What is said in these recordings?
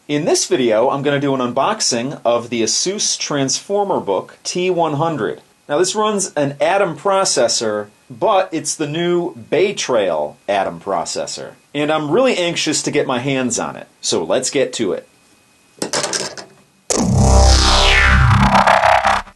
In this video, I'm going to do an unboxing of the ASUS Transformer book T100. Now this runs an Atom processor, but it's the new Bay Trail Atom processor. And I'm really anxious to get my hands on it, so let's get to it.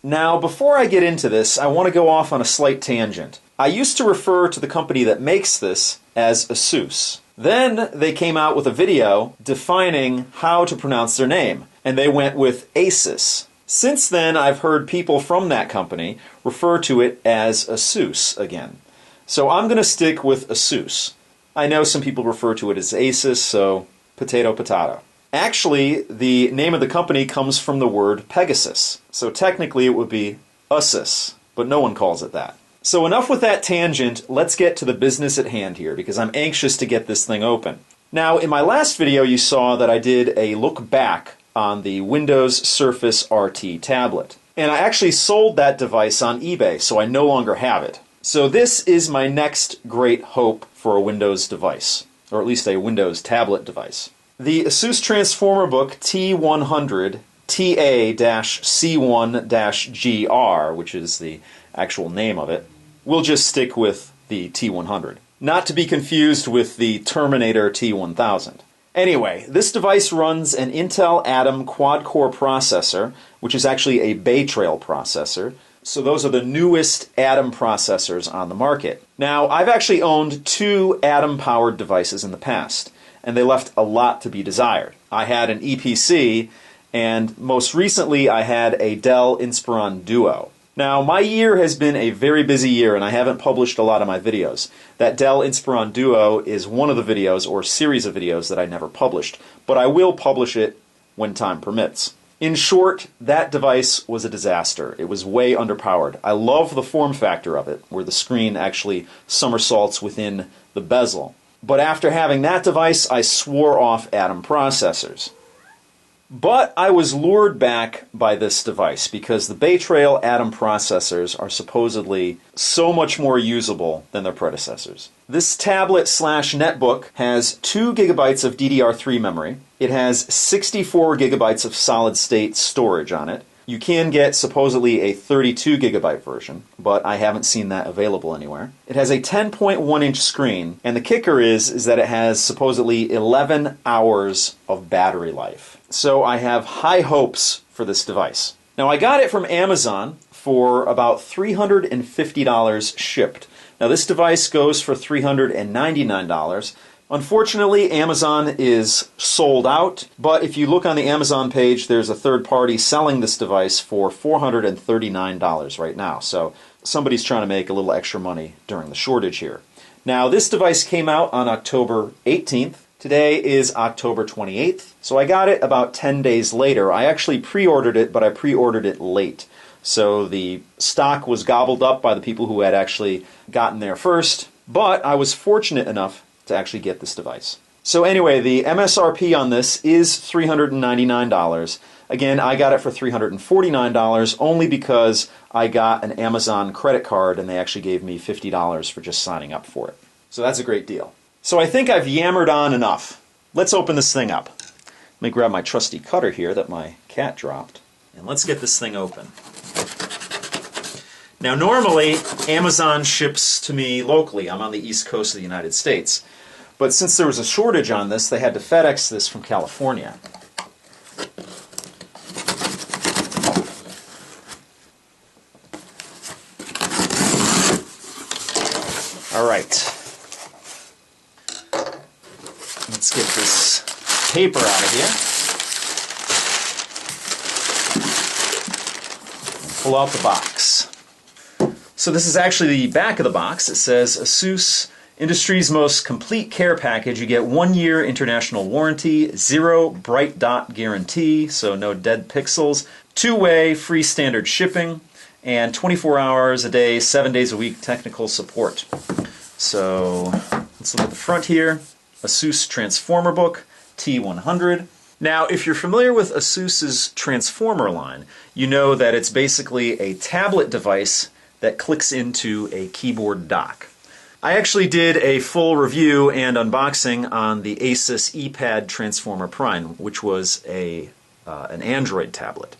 Now, before I get into this, I want to go off on a slight tangent. I used to refer to the company that makes this as ASUS. Then they came out with a video defining how to pronounce their name, and they went with ASUS. Since then, I've heard people from that company refer to it as ASUS again. So I'm going to stick with ASUS. I know some people refer to it as ASUS, so potato potato. Actually, the name of the company comes from the word Pegasus. So technically it would be ASUS, but no one calls it that. So enough with that tangent, let's get to the business at hand here, because I'm anxious to get this thing open. Now, in my last video you saw that I did a look back on the Windows Surface RT tablet. And I actually sold that device on eBay, so I no longer have it. So this is my next great hope for a Windows device, or at least a Windows tablet device. The ASUS Transformer book T100 TA-C1-GR, which is the actual name of it, we'll just stick with the T100. Not to be confused with the Terminator T1000. Anyway, this device runs an Intel Atom quad-core processor, which is actually a Bay Trail processor. So those are the newest Atom processors on the market. Now, I've actually owned two Atom-powered devices in the past, and they left a lot to be desired. I had an EPC, and most recently I had a Dell Inspiron Duo. Now, my year has been a very busy year, and I haven't published a lot of my videos. That Dell Inspiron Duo is one of the videos, or series of videos, that I never published, but I will publish it when time permits. In short, that device was a disaster. It was way underpowered. I love the form factor of it, where the screen actually somersaults within the bezel. But after having that device, I swore off Atom processors. But I was lured back by this device because the Bay Trail Atom processors are supposedly so much more usable than their predecessors. This tablet/netbook has 2 gigabytes of DDR3 memory. It has 64 gigabytes of solid-state storage on it. You can get supposedly a 32 gigabyte version, but I haven't seen that available anywhere. It has a 10.1-inch screen, and the kicker is that it has supposedly 11 hours of battery life. So I have high hopes for this device. Now, I got it from Amazon for about $350 shipped. Now, this device goes for $399. Unfortunately, Amazon is sold out, but if you look on the Amazon page, there's a third party selling this device for $439 right now. So somebody's trying to make a little extra money during the shortage here. Now, this device came out on October 18th. Today is October 28th, so I got it about 10 days later. I actually pre-ordered it, but I pre-ordered it late. So the stock was gobbled up by the people who had actually gotten there first, but I was fortunate enough to actually get this device. So anyway, the MSRP on this is $399. Again, I got it for $349 only because I got an Amazon credit card and they actually gave me $50 for just signing up for it. So that's a great deal. So I think I've yammered on enough. Let's open this thing up. Let me grab my trusty cutter here that my cat dropped, and let's get this thing open. Now normally, Amazon ships to me locally. I'm on the East Coast of the United States. But since there was a shortage on this, they had to FedEx this from California. All right. Let's get this paper out of here. Pull out the box. So this is actually the back of the box. It says ASUS Industry's most complete care package. You get 1 year international warranty, 0 bright dot guarantee, so no dead pixels, 2-way free standard shipping, and 24 hours a day, 7 days a week technical support. So let's look at the front here. ASUS Transformer book, T100. Now, if you're familiar with ASUS's Transformer line, you know that it's basically a tablet device that clicks into a keyboard dock. I actually did a full review and unboxing on the ASUS ePad Transformer Prime, which was an Android tablet,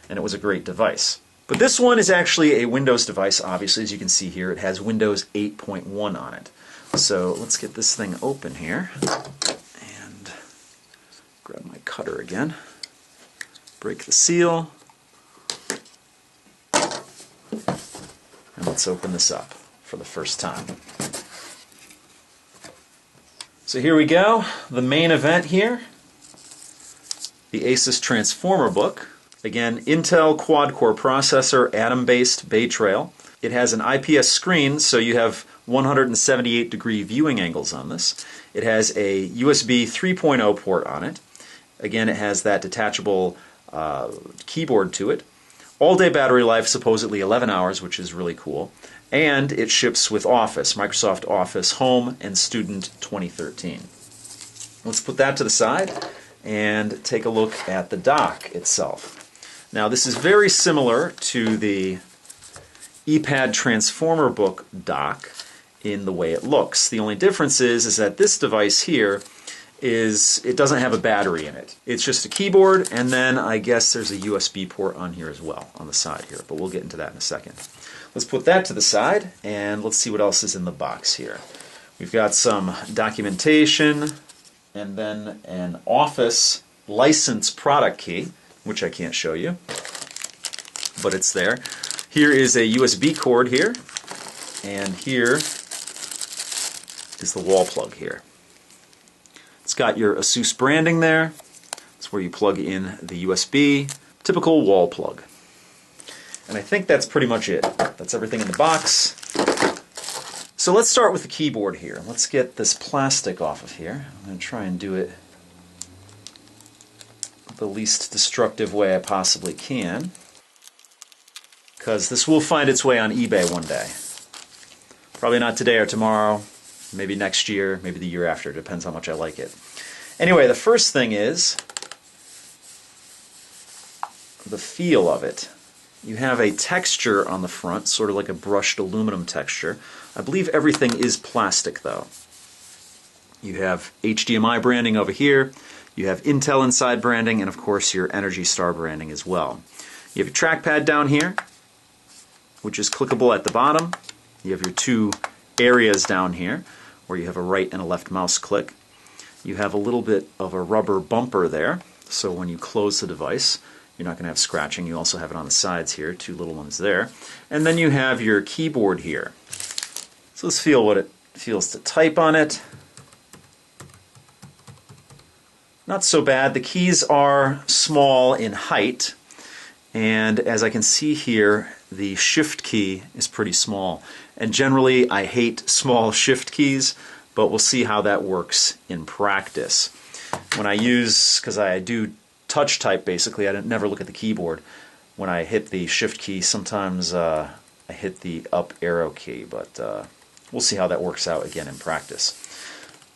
and it was a great device. But this one is actually a Windows device, obviously, as you can see here. It has Windows 8.1 on it. So let's get this thing open here, and grab my cutter again, break the seal, and let's open this up for the first time. So here we go, the main event here, the ASUS Transformer book. Again, Intel quad-core processor, Atom-based Bay Trail. It has an IPS screen, so you have 178-degree viewing angles on this. It has a USB 3.0 port on it. Again, it has that detachable keyboard to it. All-day battery life, supposedly 11 hours, which is really cool. And it ships with Office, Microsoft Office Home and Student 2013. Let's put that to the side and take a look at the dock itself. Now, this is very similar to the ePad Transformer book dock in the way it looks. The only difference is that this device here it doesn't have a battery in it. It's just a keyboard, and then I guess there's a USB port on here as well, on the side here, but we'll get into that in a second. Let's put that to the side, and let's see what else is in the box here. We've got some documentation, and then an Office license product key, which I can't show you, but it's there. Here is a USB cord here, and here is the wall plug here. It's got your ASUS branding there. It's where you plug in the USB. Typical wall plug. And I think that's pretty much it. That's everything in the box. So let's start with the keyboard here. Let's get this plastic off of here. I'm going to try and do it the least destructive way I possibly can, because this will find its way on eBay one day. Probably not today or tomorrow, maybe next year, maybe the year after. Depends how much I like it. Anyway, the first thing is the feel of it. You have a texture on the front, sort of like a brushed aluminum texture. I believe everything is plastic, though. You have HDMI branding over here. You have Intel Inside branding, and of course your Energy Star branding as well. You have your trackpad down here, which is clickable at the bottom. You have your two areas down here, where you have a right and a left mouse click. You have a little bit of a rubber bumper there, so when you close the device, you're not going to have scratching. You also have it on the sides here, two little ones there. And then you have your keyboard here. So let's feel what it feels to type on it. Not so bad. The keys are small in height, and as I can see here, the shift key is pretty small. And generally, I hate small shift keys, but we'll see how that works in practice. When I use, because I do touch type basically, I never look at the keyboard. When I hit the shift key, sometimes I hit the up arrow key, but we'll see how that works out again in practice.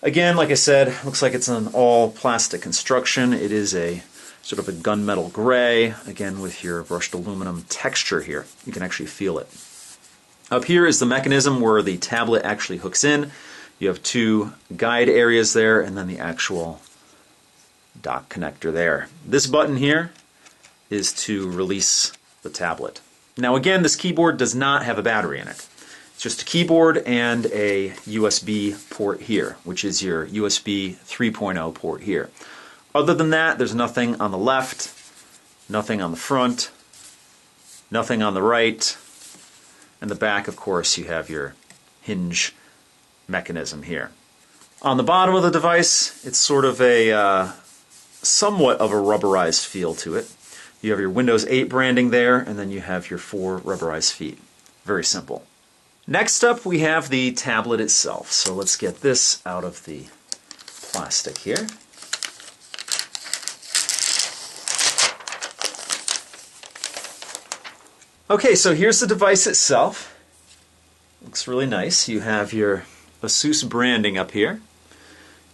Again, like I said, looks like it's an all plastic construction. It is a sort of a gunmetal gray, again with your brushed aluminum texture here. You can actually feel it. Up here is the mechanism where the tablet actually hooks in. You have two guide areas there, and then the actual dock connector there. This button here is to release the tablet. Now again, this keyboard does not have a battery in it. It's just a keyboard and a USB port here, which is your USB 3.0 port here. Other than that, there's nothing on the left, nothing on the front, nothing on the right, and the back, of course, you have your hinge mechanism here. On the bottom of the device, it's sort of a somewhat of a rubberized feel to it. You have your Windows 8 branding there, and then you have your 4 rubberized feet. Very simple. Next up, we have the tablet itself. So let's get this out of the plastic here. Okay, so here's the device itself. Looks really nice. You have your ASUS branding up here.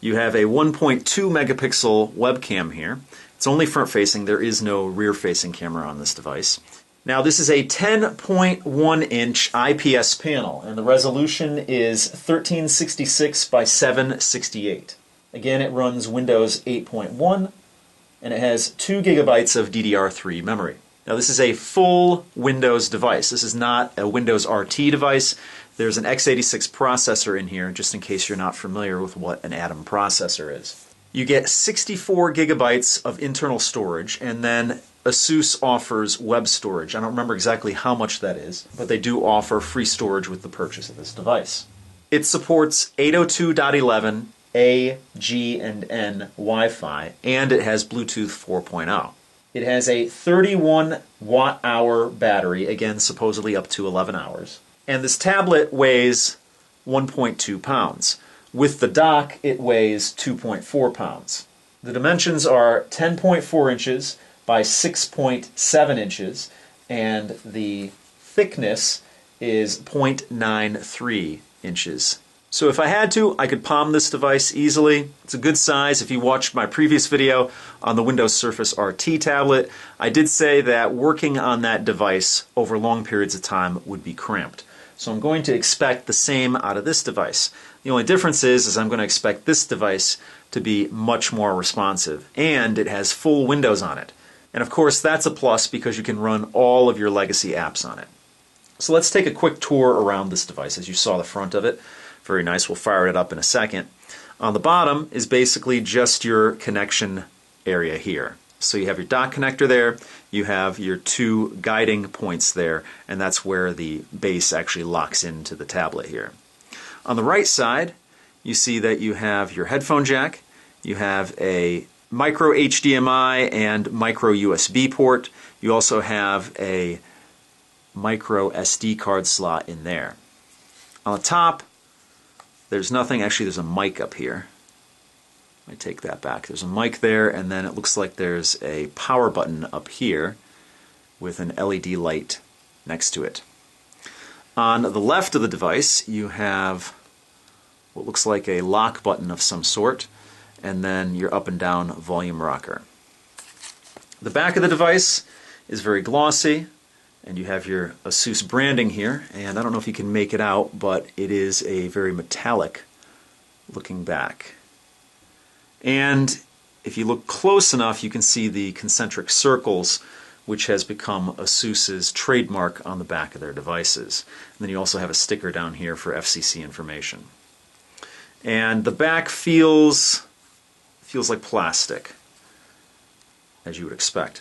You have a 1.2 megapixel webcam here. It's only front facing. There is no rear facing camera on this device. Now this is a 10.1 inch IPS panel, and the resolution is 1366 by 768. Again, it runs Windows 8.1, and it has 2 gigabytes of DDR3 memory. Now this is a full Windows device. This is not a Windows RT device. There's an x86 processor in here, just in case you're not familiar with what an Atom processor is. You get 64 gigabytes of internal storage, and then ASUS offers web storage. I don't remember exactly how much that is, but they do offer free storage with the purchase of this device. It supports 802.11, A, G, and N Wi-Fi, and it has Bluetooth 4.0. It has a 31 watt-hour battery, again supposedly up to 11 hours. And this tablet weighs 1.2 pounds. With the dock, it weighs 2.4 pounds. The dimensions are 10.4 inches by 6.7 inches, and the thickness is 0.93 inches. So if I had to, I could palm this device easily. It's a good size. If you watched my previous video on the Windows Surface RT tablet, I did say that working on that device over long periods of time would be cramped. So I'm going to expect the same out of this device. The only difference is I'm going to expect this device to be much more responsive, and it has full Windows on it. And of course that's a plus because you can run all of your legacy apps on it. So let's take a quick tour around this device. As you saw the front of it, very nice. We'll fire it up in a second. On the bottom is basically just your connection area here. So you have your dock connector there, you have your 2 guiding points there, and that's where the base actually locks into the tablet here. On the right side, you see that you have your headphone jack, you have a micro HDMI and micro USB port, you also have a micro SD card slot in there. On the top, there's nothing. Actually, there's a mic up here. Let me take that back. There's a mic there, and then it looks like there's a power button up here with an LED light next to it. On the left of the device, you have what looks like a lock button of some sort, and then your up and down volume rocker. The back of the device is very glossy, and you have your ASUS branding here, and I don't know if you can make it out, but it is a very metallic looking back. And if you look close enough, you can see the concentric circles, which has become ASUS's trademark on the back of their devices. And then you also have a sticker down here for FCC information. And the back feels like plastic, as you would expect.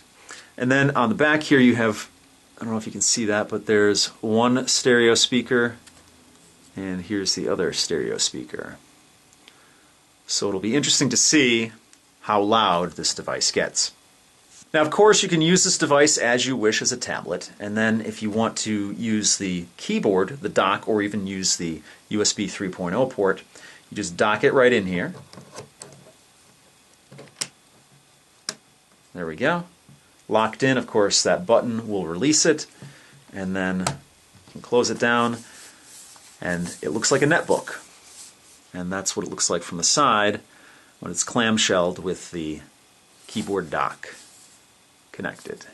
And then on the back here you have, I don't know if you can see that, but there's one stereo speaker, and here's the other stereo speaker. So it'll be interesting to see how loud this device gets. Now, of course, you can use this device as you wish as a tablet, and then if you want to use the keyboard, the dock, or even use the USB 3.0 port, you just dock it right in here. There we go. Locked in, of course, that button will release it, and then you can close it down, and it looks like a netbook. And that's what it looks like from the side when it's clamshelled with the keyboard dock connected.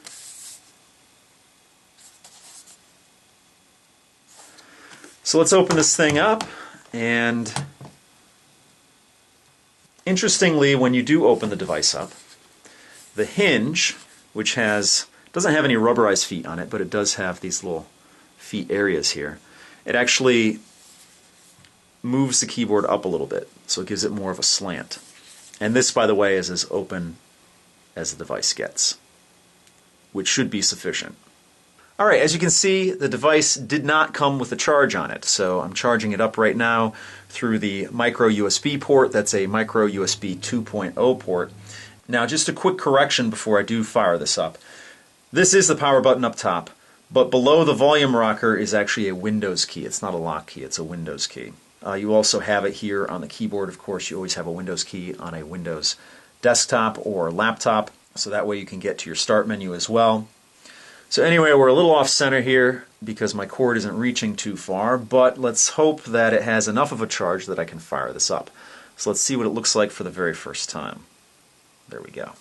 So let's open this thing up, and interestingly, when you do open the device up, the hinge, which doesn't have any rubberized feet on it, but it does have these little feet areas here, it actually moves the keyboard up a little bit, so it gives it more of a slant. And this, by the way, is as open as the device gets, which should be sufficient. Alright, as you can see, the device did not come with a charge on it, so I'm charging it up right now through the micro USB port. That's a micro USB 2.0 port. Now, just a quick correction before I do fire this up. This is the power button up top, but below the volume rocker is actually a Windows key. It's not a lock key, it's a Windows key. You also have it here on the keyboard. Of course, you always have a Windows key on a Windows desktop or laptop, so that way you can get to your start menu as well. So anyway, we're a little off center here because my cord isn't reaching too far, but let's hope that it has enough of a charge that I can fire this up. So let's see what it looks like for the very first time. There we go.